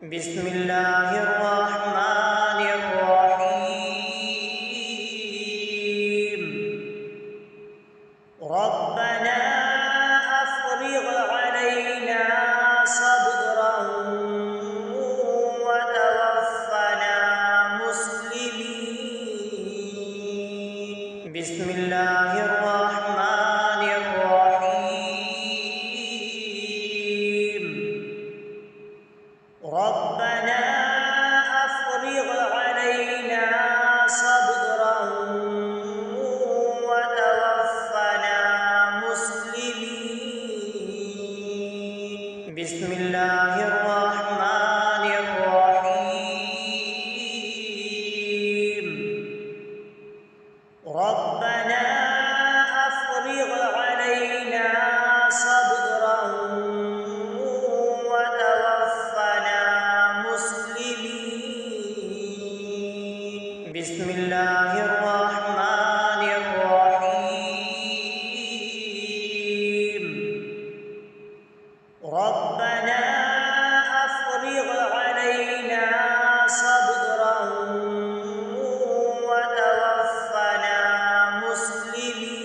بسم الله الرحمن الرحيم. ربنا أفرغ علينا صبرا وتوفنا مسلمين. بسم الله الرحمن الرحيم. ربنا أفرغ علينا صبرا وتوفنا مسلمين. بسم الله الرحمن الرحيم. ربنا أفرغ علينا صبرا وتوفنا مسلمين. بسم الله الرحمن الرحيم. ربنا أفرغ علينا صبرا وتوفنا مسلمين.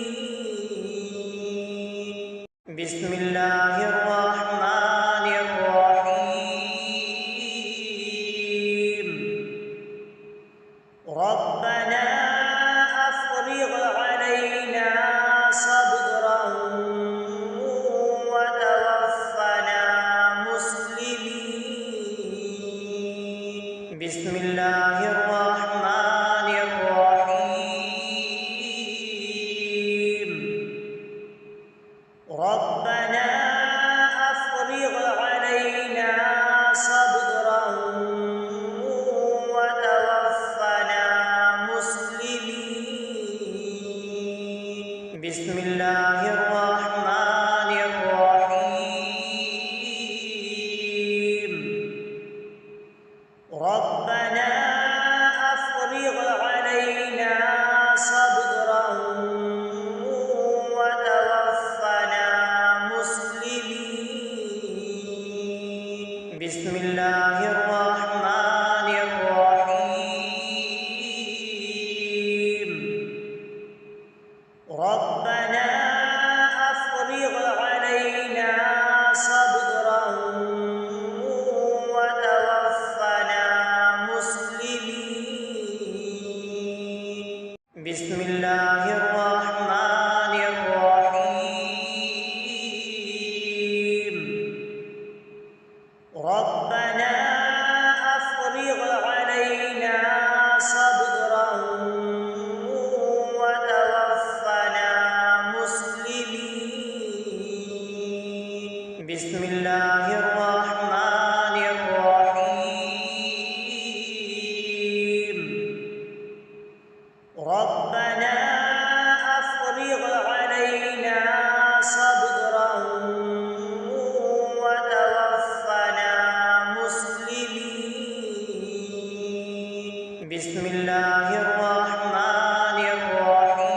بسم الله الرحمن الرحيم. ربنا أفرغ علينا صبرا وتوفنا مسلمين. بسم الله الرحمن الرحيم. ربنا أفرغ علينا صبرا وتوفنا مسلمين. بسم الله الرحمن الرحيم. ربنا أفرغ علينا صبرا وتوفنا مسلمين. بسم الله الرحمن الرحيم. ربنا أفرغ علينا صبرا وتوفنا مسلمين. بسم الله الرحمن الرحيم. ربنا أفرغ علينا صبرا وتوفنا مسلمين. بسم الله الرحمن الرحيم. ربنا أفرغ علينا صبرا وتوفنا مسلمين. بسم الله الرحمن الرحيم.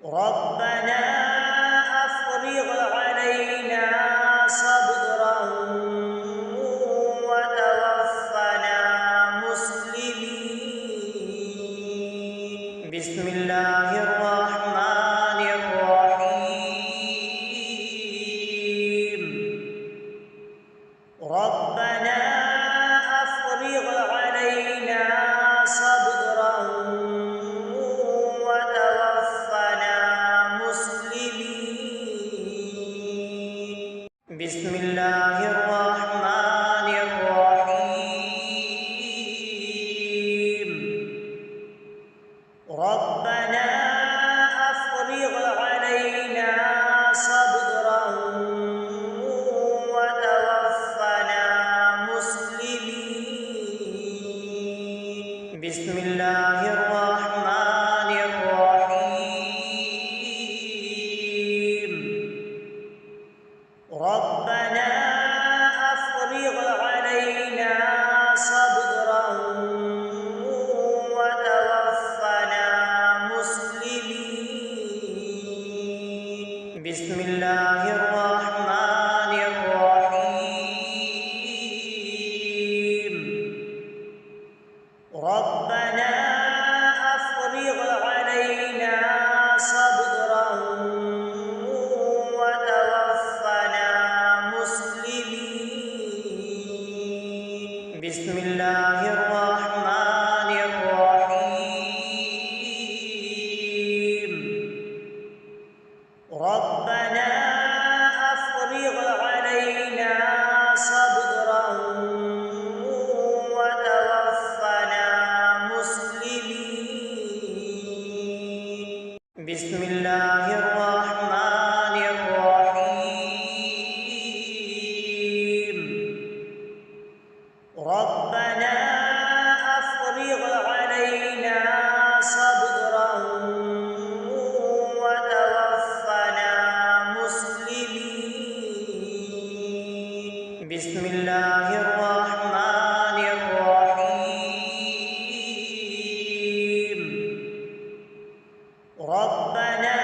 ربنا أفرغ علينا صبرا وتوفنا مسلمين. بسم الله الرحمن الرحيم. ربنا أفرغ علينا صبرا وتوفنا مسلمين. بسم الله الرحمن الرحيم. ربنا أفرغ علينا صبرا وتوفنا مسلمين. بسم الله الرحمن الرحيم. ربنا أفرغ علينا صبرا وتوفنا مسلمين. بسم الله الرحمن بسم الله الرحمن الرحيم ربنا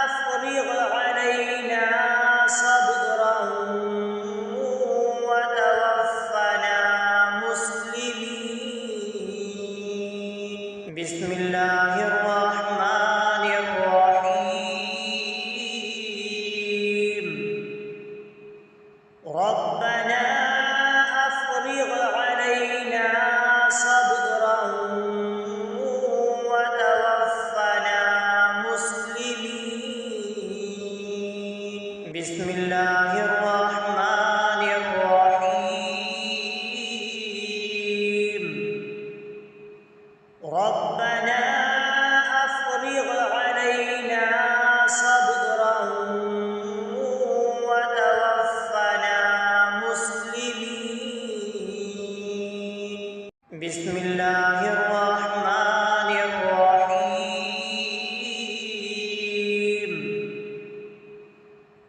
أفرغ علينا صبرا وتوفنا مسلمين بسم الله الرحمن الرحيم ربنا أفرغ علينا صبرا وتوفنا مسلمين بسم الله الرحمن الرحيم ربنا أفرغ علينا صبرا وتوفنا مسلمين بسم الله الرحمن الرحيم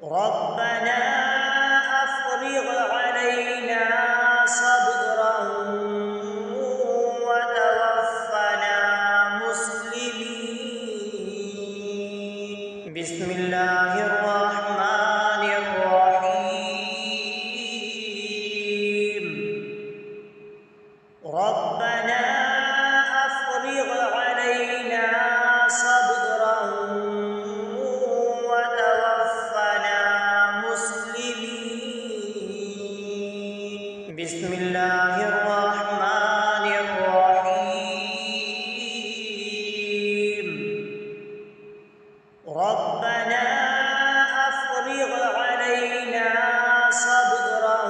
ربنا أفرغ علينا صبرا وتوفنا مسلمين بسم الله الرحمن الرحيم ربنا أفرغ علينا صبرا وتوفنا مسلمين بسم الله الرحمن الرحيم ربنا أفرغ علينا صبرا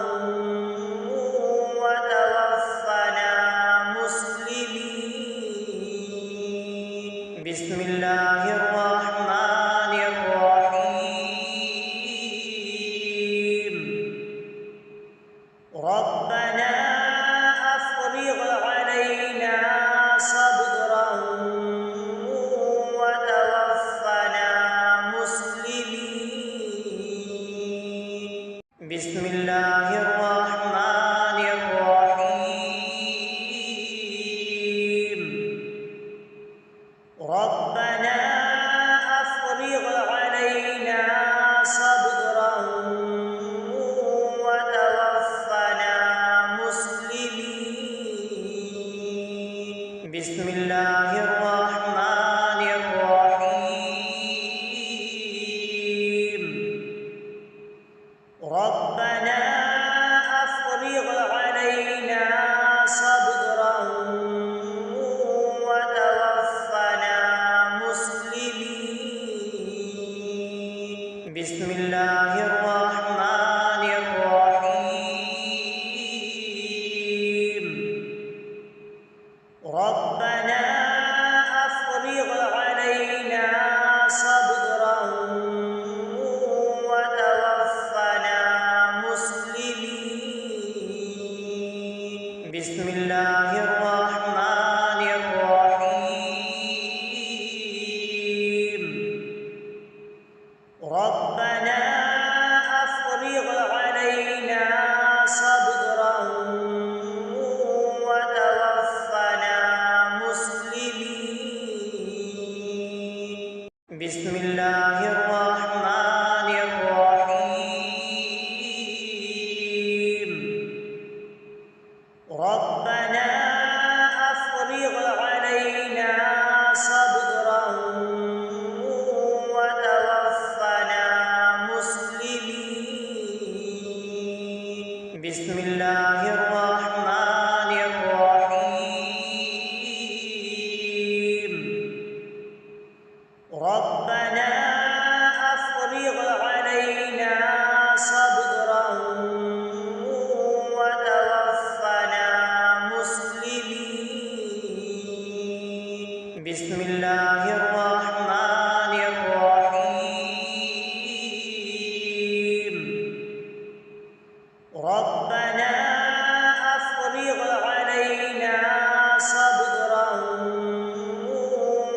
وتوفنا مسلمين بسم الله الرحمن الرحيم ربنا أفرغ علينا صبرا وتوفنا مسلمين بسم الله الرحمن الرحيم ربنا أفرغ علينا صبرا وتوفنا مسلمين بسم الله الرحمن الرحيم ربنا أفرغ علينا صبرا وتوفنا مسلمين بسم الله الرحمن الرحيم ربنا أفرغ علينا صبرا وتوفنا مسلمين بسم الله الرحمن الرحيم ربنا أفرغ علينا صبرا وتوفنا مسلمين بسم الله الرحمن الرحيم ربنا أفرغ علينا صبرا وتوفنا مسلمين بسم الله الرحمن الرحيم ربنا أفرغ علينا صبرا وتوفنا مسلمين بسم الله الرحمن الرحيم ربنا أفرغ علينا صبرا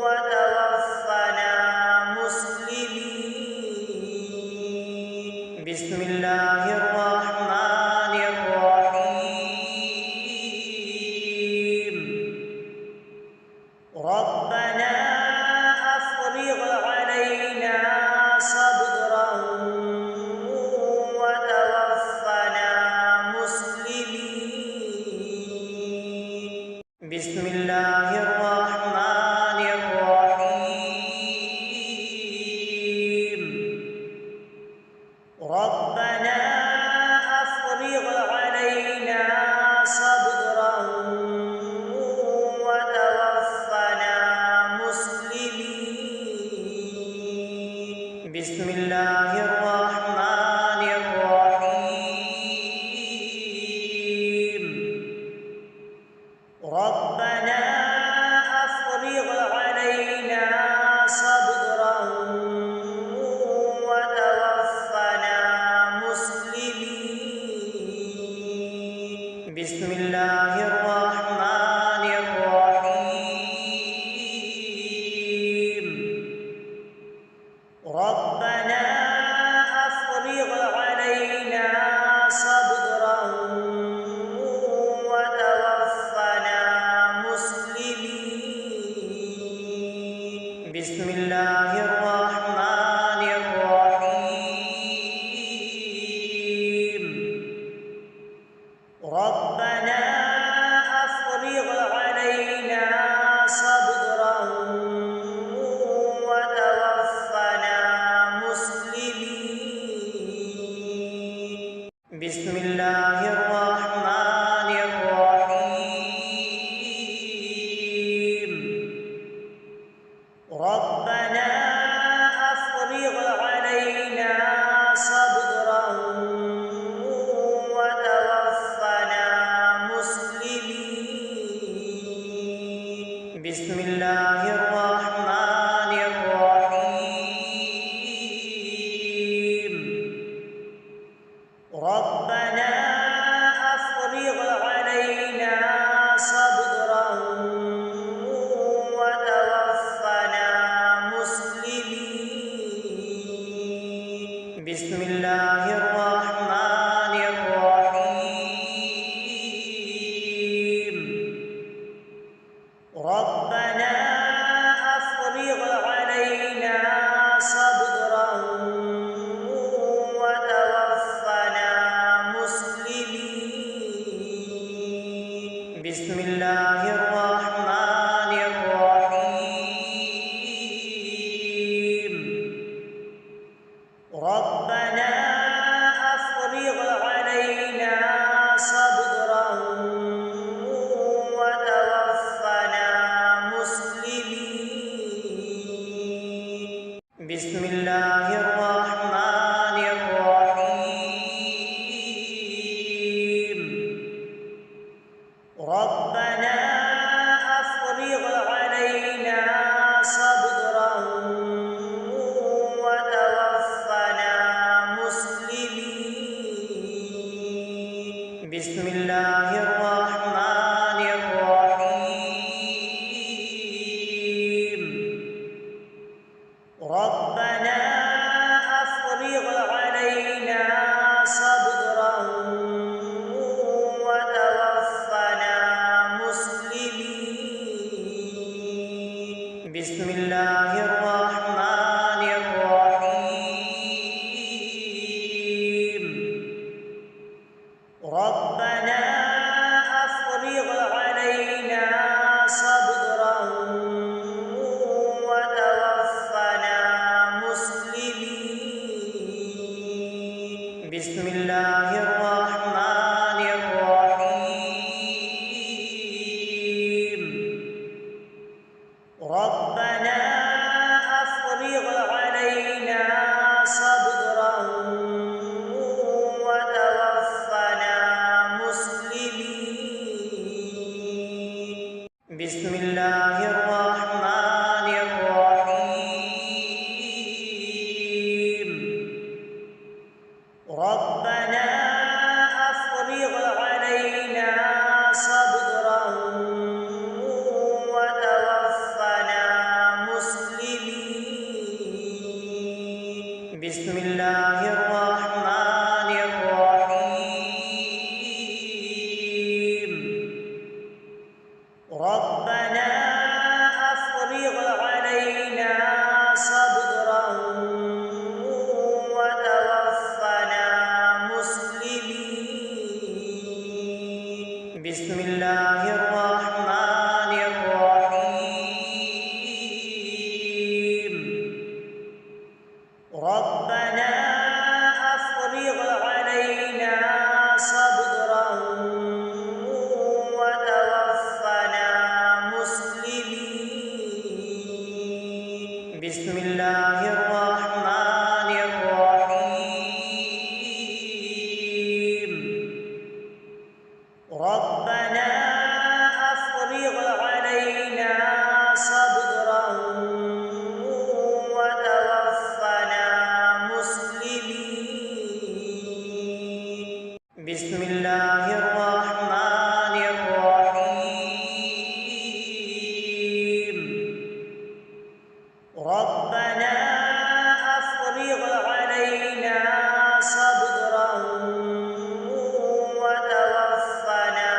وتوفنا مسلمين بسم الله الرحمن ربنا أفرغ علينا صبرا وتوفنا مسلمين. بسم الله الرحمن الرحيم. ربنا أفرغ علينا صبرا وتوفنا مسلمين. بسم الله الرحمن الرحيم. ربنا أفرغ علينا صبرا وتوفنا مسلمين. بسم الله الرحمن الرحيم. ربنا أفرغ علينا صبرا وتوفنا مسلمين. بسم الله الرحمن الرحيم. ربنا أفرغ علينا صبرا وتوفنا مسلمين. بسم الله الرحمن الرحيم. ربنا أفرغ علينا صبرا وتوفنا مسلمين. بسم الله الرحمن الرحيم. ربنا أفرغ علينا صبرا وتوفنا مسلمين. بسم الله الرحمن الرحيم. ربنا أفرغ علينا صبرا وتوفنا مسلمين. بسم الله الرحمن الرحيم. ربنا أفرغ علينا صبرا وتوفنا مسلمين. بسم الله الرحمن الرحيم. ربنا أفرغ علينا صبرا وتوفنا مسلمين. بسم الله الرحمن الرحيم. ربنا أفرغ علينا صبرا وتوفنا مسلمين. بسم الله الرحمن الرحيم. ربنا أفرغ علينا صبرا وتوفنا مسلمين. بسم الله الرحمن الرحيم. ربنا أفرغ علينا صبرا وتوفنا مسلمين. بسم الله الرحمن الرحيم. ربنا أفرغ علينا صبرا وتوفنا مسلمين. بسم الله الرحمن الرحيم. ربنا أفرغ بسم الله الرحمن الرحيم ربنا أفرغ علينا صبرا وتوفنا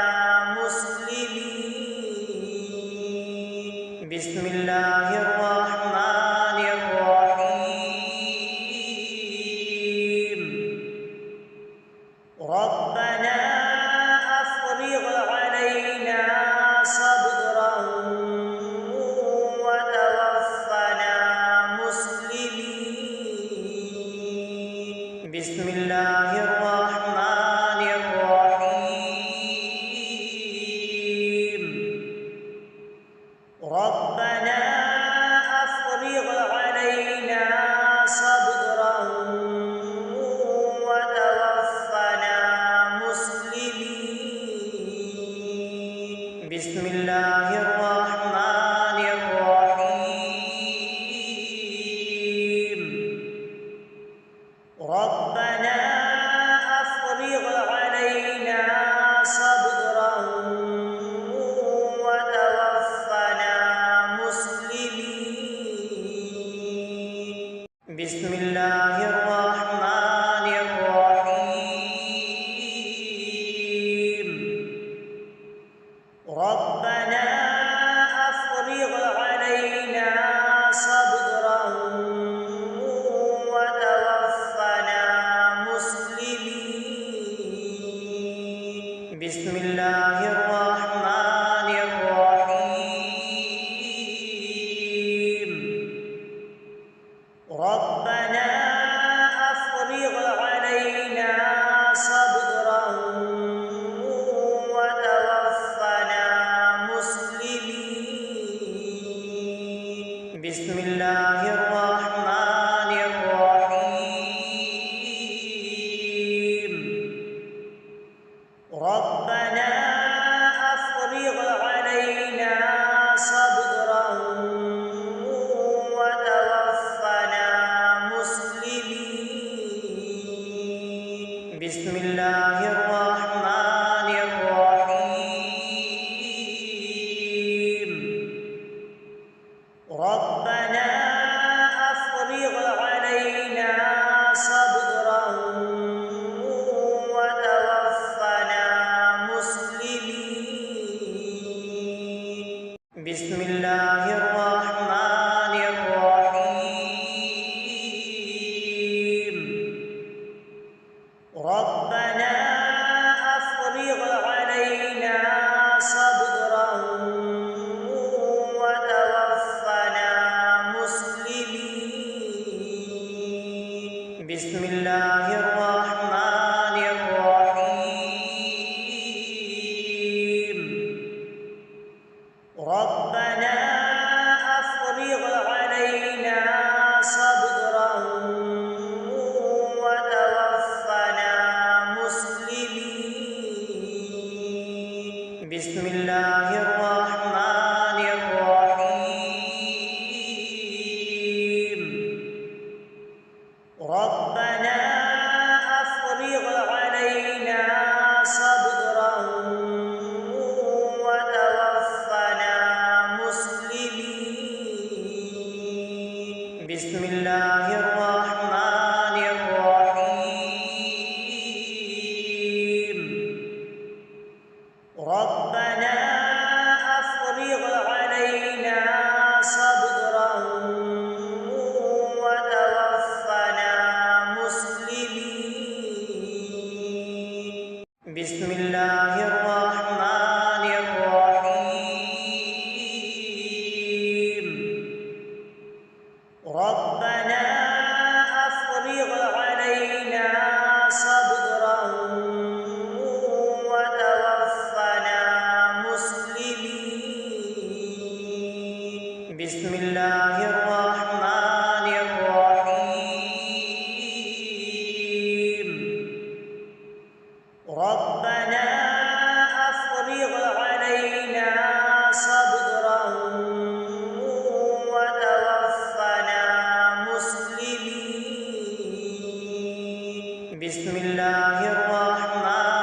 مسلمين بسم الله الرحمن الرحيم ربنا أفرغ علينا صبرا وتوفنا مسلمين بسم الله الرحمن الرحيم ربنا أفرغ علينا صبرا وتوفنا مسلمين بسم الله الرحمن الرحيم ربنا أفرغ علينا صبرا وتوفنا مسلمين بسم الله الرحمن الرحيم ربنا أفرغ علينا صبرا وتوفنا مسلمين بسم الله الرحمن الرحيم ربنا أفرغ علينا صبرا وتوفنا مسلمين بسم الله الرحمن الرحيم ربنا أفرغ علينا صبرا وتوفنا مسلمين بسم الله الرحمن الرحيم ربنا أفرغ علينا صبرا وتوفنا مسلمين بسم الله الرحمن الرحيم ربنا أفرغ علينا صبرا وتوفنا مسلمين بسم الله الرحمن الرحيم ربنا أفرغ علينا صبرا وتوفنا مسلمين بسم الله الرحمن الرحيم ربنا أفرغ علينا صبرا وتوفنا مسلمين بسم الله الرحمن الرحيم ربنا أفرغ علينا صبرا وتوفنا مسلمين بسم الله الرحمن الرحيم ربنا أفرغ علينا صبرا وتوفنا مسلمين بسم الله الرحمن الرحيم ربنا أفرغ علينا صبرا وتوفنا مسلمين بسم الله الرحمن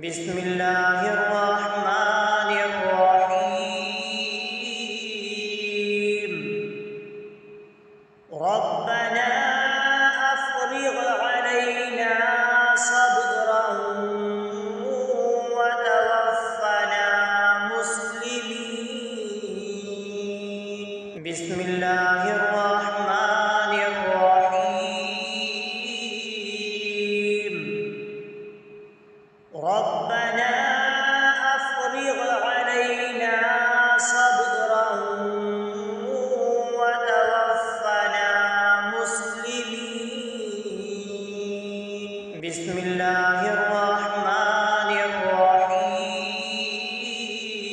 بسم الله الرحمن الرحيم ربنا أفرغ علينا صبرا وتوفنا مسلمين بسم الله الرحمن الرحيم ربنا أفرغ علينا صبرا وتوفنا مسلمين بسم الله الرحمن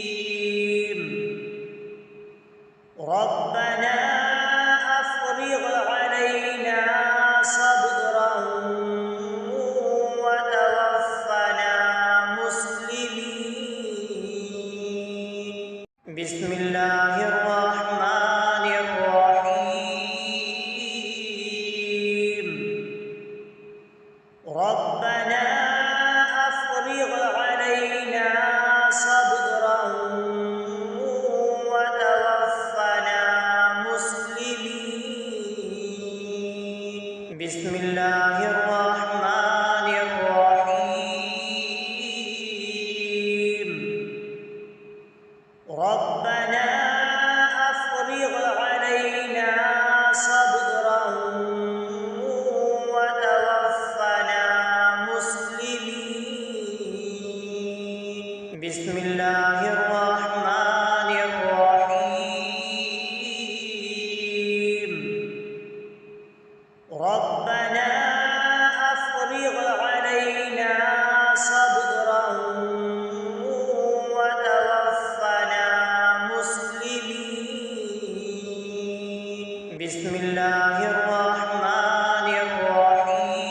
الرحيم ربنا أفرغ علينا صبرا وتوفنا مسلمين بسم الله الرحمن الرحيم ربنا أفرغ علينا صبرا وتوفنا مسلمين بسم الله الرحمن الرحيم ربنا أفرغ علينا صبرا وتوفنا مسلمين بسم الله الرحمن الرحيم ربنا أفرغ علينا صبرا وتوفنا مسلمين بسم الله الرحمن الرحيم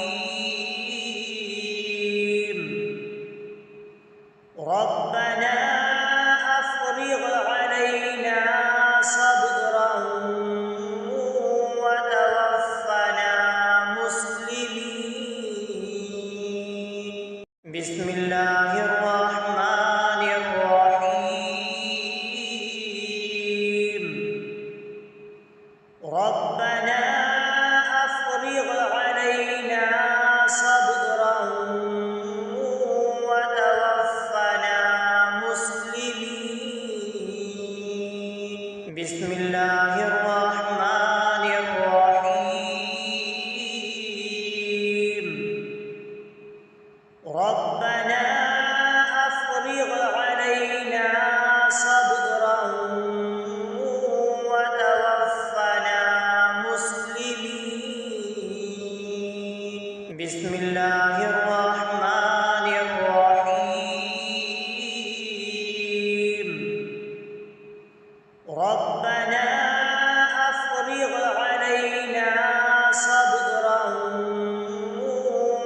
ربنا أفرغ علينا صبرا وتوفنا مسلمين بسم الله الرحمن الرحيم ربنا أفرغ علينا صبرا وتوفنا مسلمين بسم الله الرحمن الرحيم ربنا أفرغ علينا صبرا وتوفنا مسلمين بسم الله الرحمن الرحيم ربنا أفرغ علينا صبرا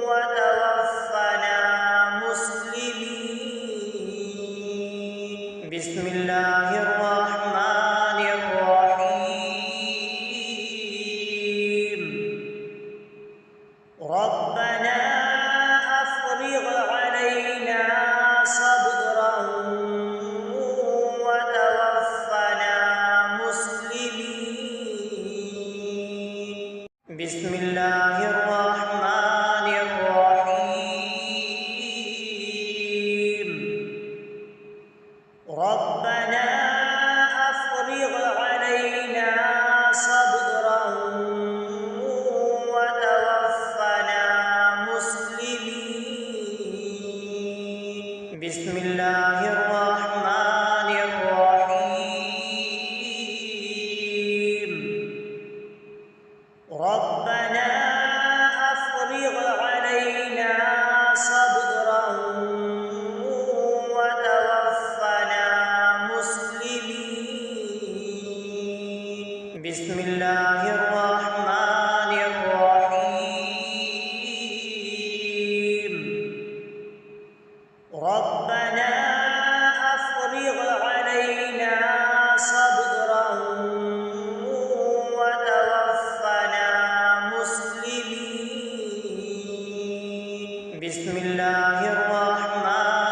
وتوفنا مسلمين بسم الله الرحمن الرحيم ربنا أفرغ علينا صبرا وتوفنا مسلمين بسم الله الرحمن الرحيم ربنا أفرغ علينا صبرا وتوفنا مسلمين بسم الله الرحمن الرحيم ربنا أفرغ علينا صبرا وتوفنا مسلمين بسم الله الرحمن الرحيم ربنا أفرغ علينا صبرا وتوفنا مسلمين بسم الله الرحمن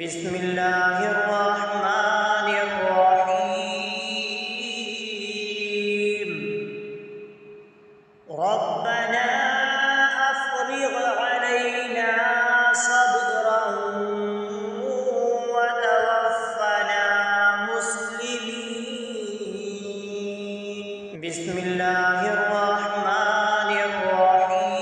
بسم الله الرحمن الرحيم ربنا أفرغ علينا صبرا وتوفنا مسلمين بسم الله الرحمن الرحيم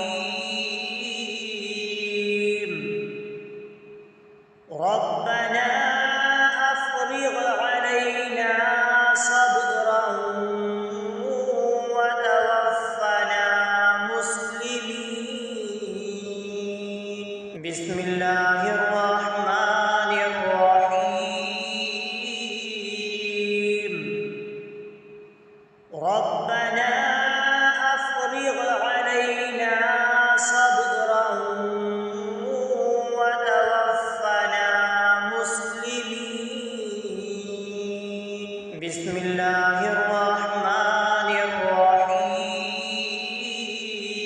ربنا أفرغ علينا صبرا وتوفنا مسلمين بسم الله الرحمن الرحيم ربنا أفرغ علينا صبرا وتوفنا مسلمين بسم الله الرحمن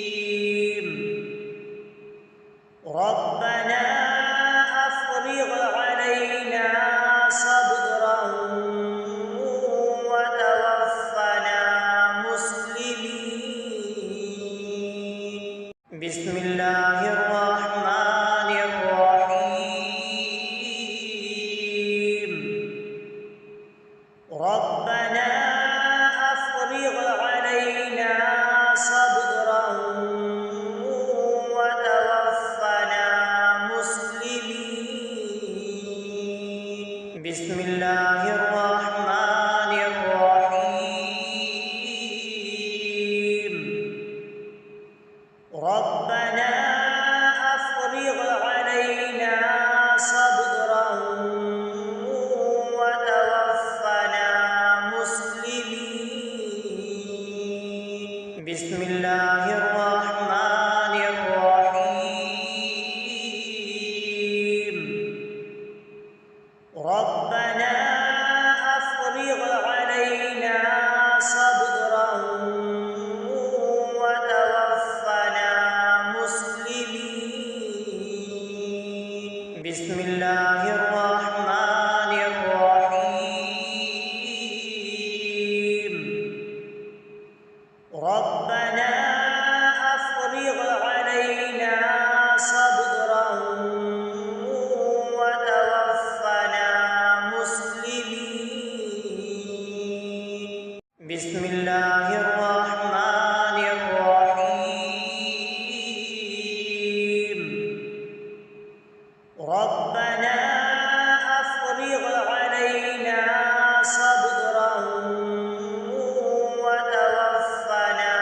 الرحيم ربنا أفرغ علينا صبرا وتوفنا مسلمين بسم الله الرحمن الرحيم ربنا أفرغ علينا صبرا وتوفنا مسلمين بسم الله الرحمن الرحيم ربنا أفرغ علينا صبرا وتوفنا مسلمين بسم الله الرحمن الرحيم ربنا أفرغ علينا صبرا وتوفنا مسلمين بسم الله الرحمن الرحيم ربنا أفرغ علينا صبرا وتوفنا مسلمين بسم الله الرحمن الرحيم ربنا أفرغ علينا صبرا وتوفنا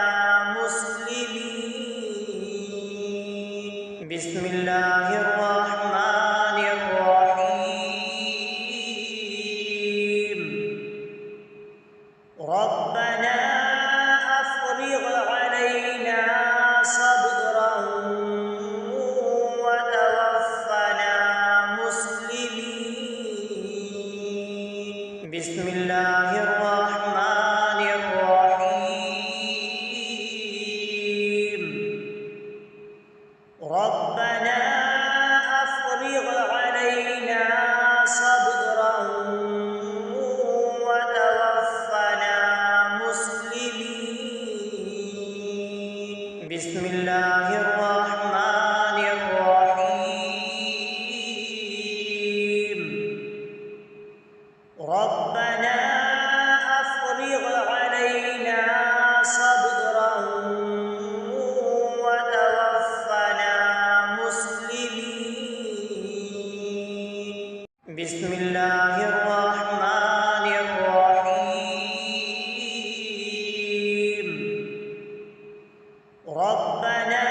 مسلمين بسم الله الرحمن الرحيم ربنا أفرغ علينا صبرا وتوفنا مسلمين بسم الله الرحمن الرحيم ربنا أفرغ علينا صبرا وتوفنا مسلمين بسم الله الرحمن الرحيم ربنا أفرغ علينا صبرا وتوفنا مسلمين بسم الله الرحمن الرحيم ربنا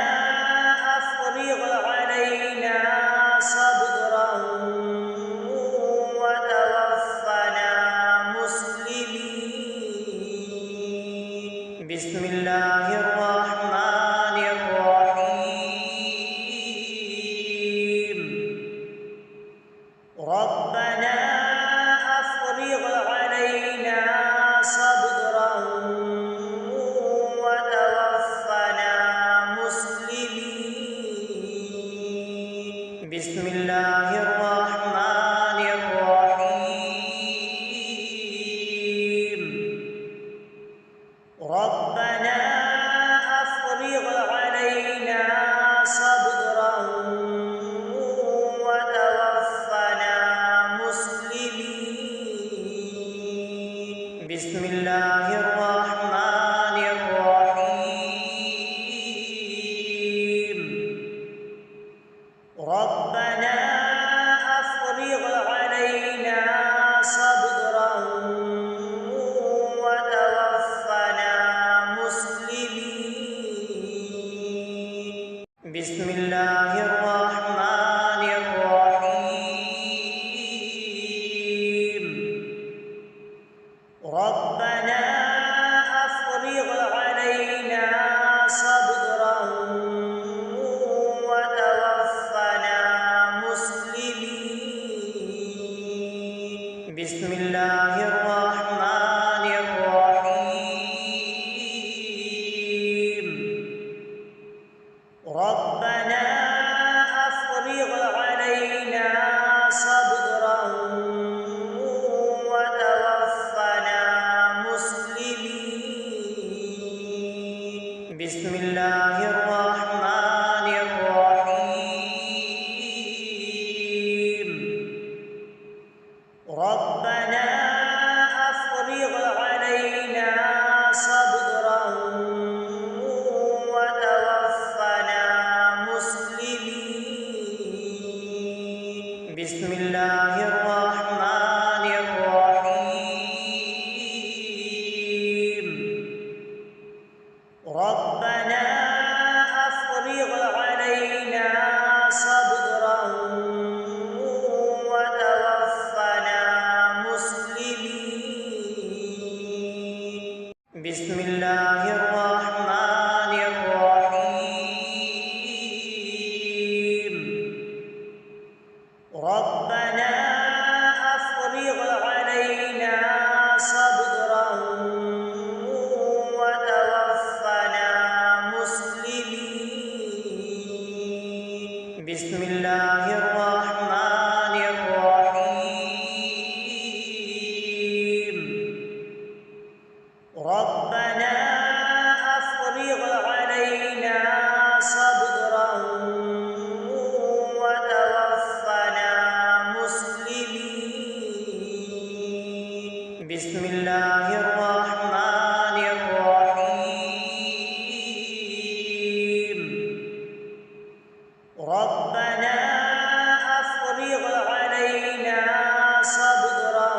أفرغ علينا صبرا وتوفنا مسلمين بسم الله الرحمن الرحيم ربنا أفرغ علينا صبرا وتوفنا مسلمين بسم الله الرحمن ربنا أفرغ علينا صبرا وتوفنا مسلمين. بسم الله الرحمن الرحيم. ربنا أفرغ علينا صبرا وتوفنا مسلمين. بسم الله الرحمن الرحيم. ربنا أفرغ علينا صبرا وتوفنا مسلمين. بسم الله الرحمن الرحيم. ربنا أفرغ علينا صبرا وتوفنا مسلمين. بسم الله الرحمن الرحيم. ربنا أفرغ علينا صبرا وتوفنا مسلمين. بسم الله الرحمن الرحيم. ربنا أفرغ علينا صبرا وتوفنا مسلمين. بسم الله الرحمن الرحيم. ربنا أفرغ علينا صبرا وتوفنا مسلمين. بسم الله الرحمن الرحيم. ربنا أفرغ علينا صبرا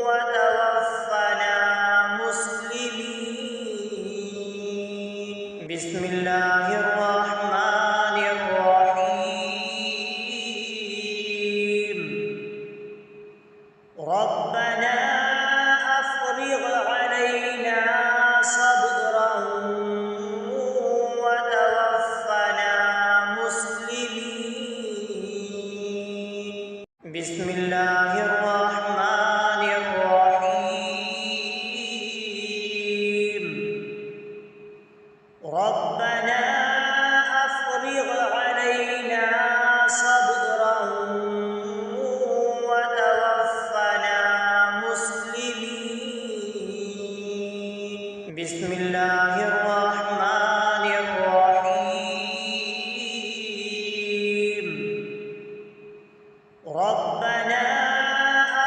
وتوفنا مسلمين. بسم الله الرحمن الرحيم. ربنا أفرغ علينا صبرا وتوفنا مسلمين. بسم الله الرحمن الرحيم. ربنا أفرغ علينا صبرا وتوفنا مسلمين. بسم الله الرحمن الرحيم. ربنا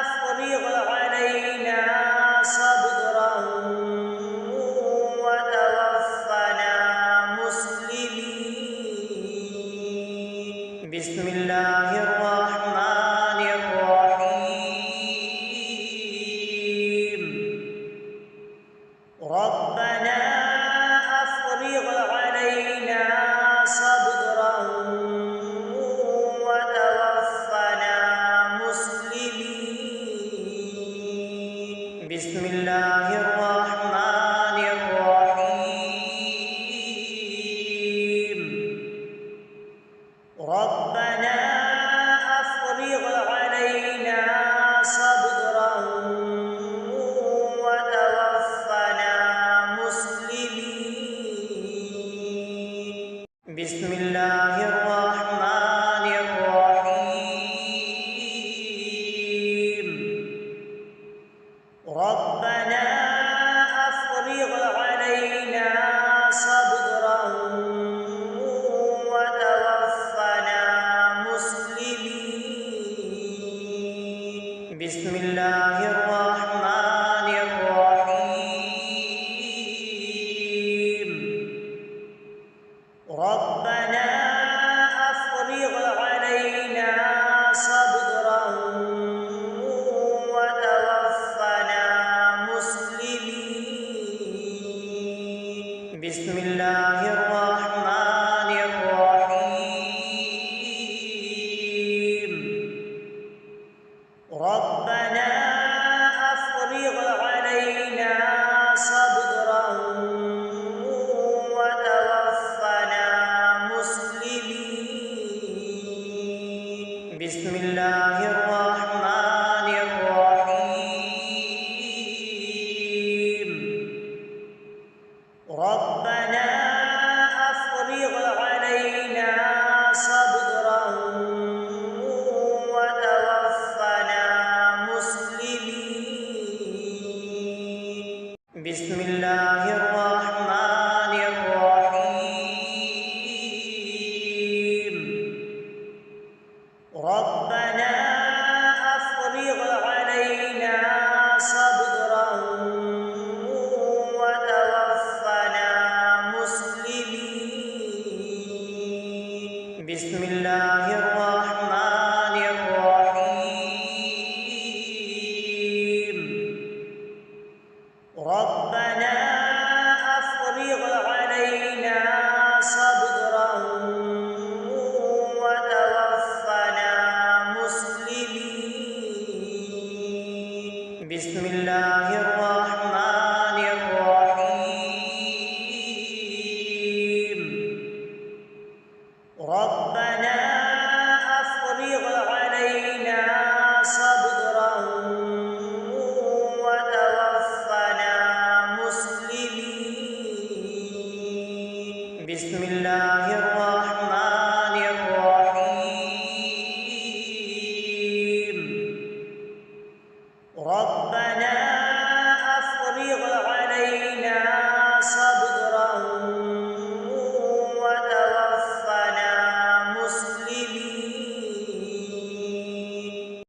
أفرغ علينا صبرا وتوفنا مسلمين. بسم الله الرحمن الرحيم. ربنا أفرغ علينا صبرا وتوفنا مسلمين. بسم الله الرحمن الرحيم. ربنا أفرغ علينا صبرا وتوفنا مسلمين. بسم الله الرحمن الرحيم. ربنا أفرغ علينا صبرا وتوفنا مسلمين. بسم الله الرحمن الرحيم. ربنا بسم الله الرحمن الرحيم ربنا أفرغ علينا صبرا وتوفنا مسلمين بسم الله الرحمن الرحيم ربنا أفرغ علينا صبرا وتوفنا مسلمين بسم الله الرحمن الرحيم ربنا أفرغ علينا صبرا وتوفنا مسلمين بسم الله الرحمن الرحيم ربنا أفرغ علينا صبرا وتوفنا مسلمين بسم الله الرحمن الرحيم ربنا أفرغ علينا صبرا